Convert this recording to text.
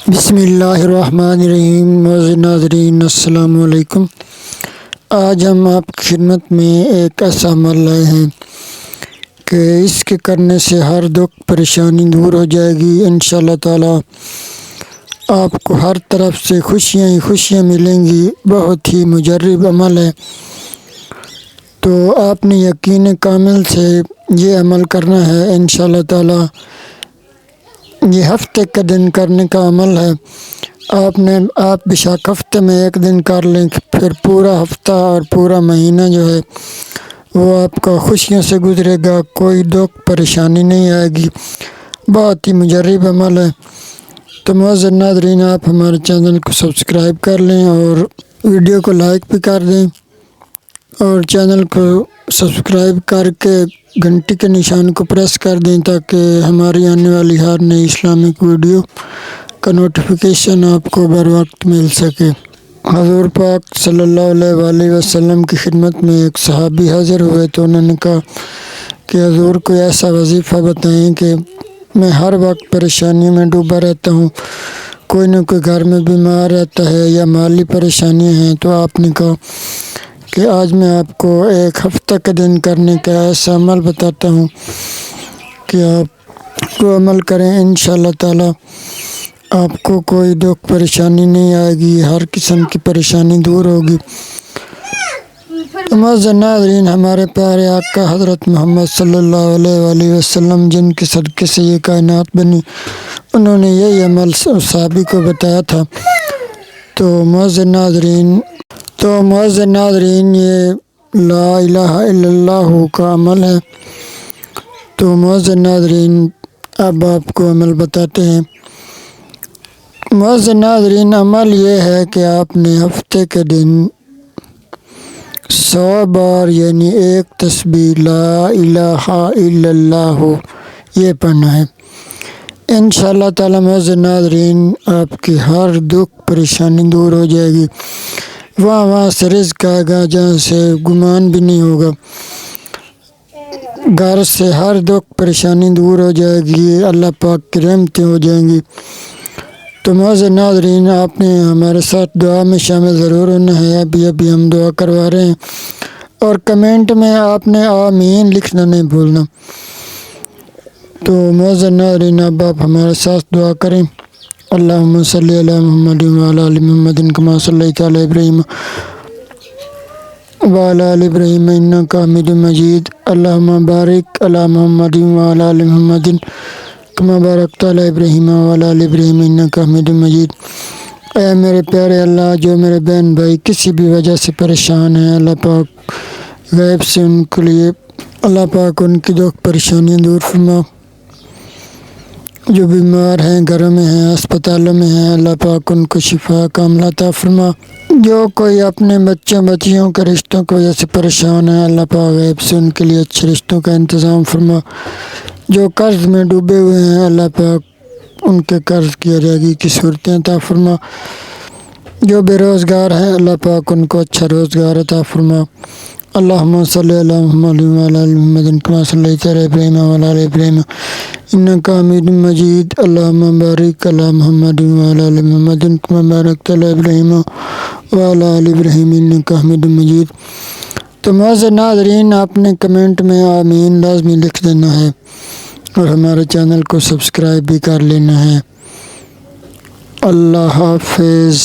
بسم اللہ الرحمن الرحیم۔ معزز ناظرین السلام علیکم۔ آج ہم آپ کی خدمت میں ایک ایسا عمل لائے ہیں کہ اس کے کرنے سے ہر دکھ پریشانی دور ہو جائے گی انشاءاللہ تعالی۔ آپ کو ہر طرف سے خوشیاں ہی خوشیاں ملیں گی۔ بہت ہی مجرب عمل ہے، تو آپ نے یقین کامل سے یہ عمل کرنا ہے انشاءاللہ تعالی۔ یہ ہفتے کا دن کرنے کا عمل ہے۔ آپ بشک ہفتے میں ایک دن کر لیں، پھر پورا ہفتہ اور پورا مہینہ جو ہے وہ آپ کا خوشیوں سے گزرے گا، کوئی دکھ پریشانی نہیں آئے گی۔ بہت ہی مجرب عمل ہے۔ تو معزز ناظرین، آپ ہمارے چینل کو سبسکرائب کر لیں اور ویڈیو کو لائک بھی کر دیں، اور چینل کو سبسکرائب کر کے گھنٹی کے نشان کو پریس کر دیں تاکہ ہماری آنے والی ہر نئی اسلامک ویڈیو کا نوٹیفیکیشن آپ کو بر وقت مل سکے۔ حضور پاک صلی اللہ علیہ وآلہ وسلم کی خدمت میں ایک صحابی حاضر ہوئے، تو انہوں نے کہا کہ حضور کوئی ایسا وظیفہ بتائیں کہ میں ہر وقت پریشانی میں ڈوبا رہتا ہوں، کوئی نہ کوئی گھر میں بیمار رہتا ہے یا مالی پریشانیاں ہیں۔ تو آپ نے کہا کہ آج میں آپ کو ایک ہفتہ کا دن کرنے کا ایسا عمل بتاتا ہوں کہ آپ کو عمل کریں، انشاءاللہ تعالی آپ کو کوئی دکھ پریشانی نہیں آئے گی، ہر قسم کی پریشانی دور ہوگی۔ معزز ناظرین، ہمارے پیارے آقا حضرت محمد صلی اللہ علیہ وآلہ وسلم جن کے صدقے سے یہ کائنات بنی، انہوں نے یہی عمل صحابی کو بتایا تھا۔ تو معزز ناظرین یہ لا الہ الا اللہ کا عمل ہے۔ تو معزز ناظرین، اب آپ کو عمل بتاتے ہیں۔ معزز ناظرین، عمل یہ ہے کہ آپ نے ہفتے کے دن 100 بار یعنی ایک تسبیح لا الہ الا اللہ یہ پڑھنا ہے انشاءاللہ تعالی۔ معزز ناظرین، آپ کی ہر دکھ پریشانی دور ہو جائے گی، وہاں سے رزق آئے گا جہاں سے گمان بھی نہیں ہوگا، گھر سے ہر دکھ پریشانی دور ہو جائے گی، اللہ پاک کی رحمتیں ہو جائیں گی۔ تو معزز ناظرین، آپ نے ہمارے ساتھ دعا میں شامل ضرور ہونا ہے۔ ابھی ہم دعا کروا رہے ہیں، اور کمنٹ میں آپ نے آمین لکھنا نہیں بھولنا۔ تو معزز ناظرین، اب آپ ہمارے ساتھ دعا کریں۔ اللہم صلی علی محمد وعلی آل محمد کما صلیت علی ابراہیم وعلی آل ابراہیم انک حمید مجید۔ اللہم بارک علی محمد وعلی آل محمد کما بارکت علی ابراہیم وعلی آل ابراہیم انک حمید مجید۔ اے میرے پیارے اللہ، جو میرے بہن بھائی کسی بھی وجہ سے پریشان ہیں، اللہ پاک غیب سے ان کے لیے اللہ پاک ان کی دکھ پریشانیاں دور فرما۔ جو بیمار ہیں، گھروں میں ہیں، اسپتالوں میں ہیں، اللہ پاک ان کو شفا کاملہ عطا فرما۔ جو کوئی اپنے بچیوں کے رشتوں کی وجہ سے پریشان ہے، اللہ پاک غیب سے ان کے لیے اچھے رشتوں کا انتظام فرما۔ جو قرض میں ڈوبے ہوئے ہیں، اللہ پاک ان کے قرض کی ادائیگی کی صورتیں عطا فرما۔ جو بے روزگار ہیں، اللہ پاک ان کو اچھا روزگار عطا فرما۔ اللہم صلی علی محمد وعلی آل محمد کما صلیت علی ابراہیم وعلی آل ابراہیم انک حمید مجید۔ اللہم بارک علی محمد وعلی آل محمد کما بارکت علی ابراہیم وعلی آل ابراہیم انک حمید مجید۔ تو معزز ناظرین، آپ نے کمنٹ میں آمین لازمی لکھ دینا ہے، اور ہمارے چینل کو سبسکرائب بھی کر لینا ہے۔ اللہ حافظ۔